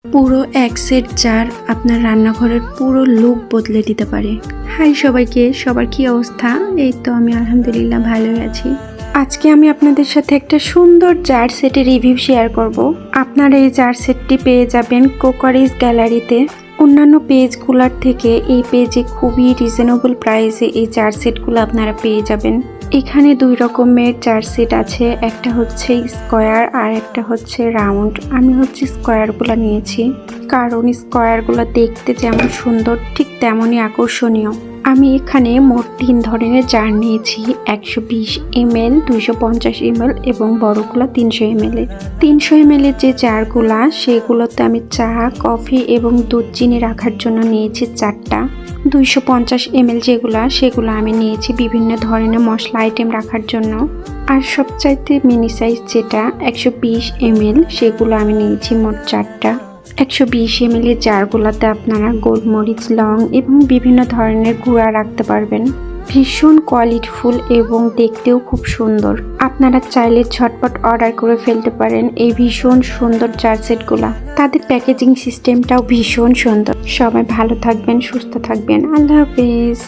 পুরো এক set jar আপনার রান্নাঘরের পুরো লুক বদলে দিতে পারে। হাই সবাইকে, সবার কি অবস্থা? এই তো আমি আলহামদুলিল্লাহ ভালোই আছি। আজকে আমি আপনাদের সাথে একটা সুন্দর জার সেটের রিভিউ শেয়ার করব। আপনারা এই জার সেটটি পেয়ে যাবেন কোকারিজ গ্যালারিতে। অন্যান্য পেজগুলোর থেকে এই পেজে খুবই রিজনেবল প্রাইসে এই জার সেটগুলো আপনারা পেয়ে যাবেন। এখানে দুই রকমের জার সেট আছে, একটা হচ্ছে স্কোয়ার আর একটা হচ্ছে রাউন্ড। আমি হচ্ছে স্কোয়ারগুলো নিয়েছি, কারণ স্কোয়ারগুলো দেখতে যেমন সুন্দর ঠিক তেমনই আকর্ষণীয়। আমি এখানে মোট 3 ধরনের জার নিয়েছি, 120 ml, 250 ml এবং বড়গুলো 300 ml এর। 300 ml এর যে জারগুলা সেগুলোতে আমি চা, কফি এবং দুধ চিনি রাখার জন্য নিয়েছি 4টা। 250 ml যেগুলা সেগুলো আমি নিয়েছি বিভিন্ন ধরনের মশলা আইটেম রাখার জন্য। আর সবচাইতে মিনি সাইজ যেটা 120 ml সেগুলো আমি নিয়েছি মোট 4টা। 120 ml এর জারগুলোতে আপনারা গোলমরিচ, লং এবং বিভিন্ন ধরনের গুঁড়া রাখতে পারবেন। ভীষণ কোয়ালিটিফুল এবং দেখতেও খুব সুন্দর। আপনারা চাইলে ঝটপট অর্ডার করে ফেলতে পারেন এই ভীষণ সুন্দর জার সেটগুলা। তাদের প্যাকেজিং সিস্টেমটাও ভীষণ সুন্দর। সবাই ভালো থাকবেন, সুস্থ থাকবেন। আল্লাহ হাফেজ।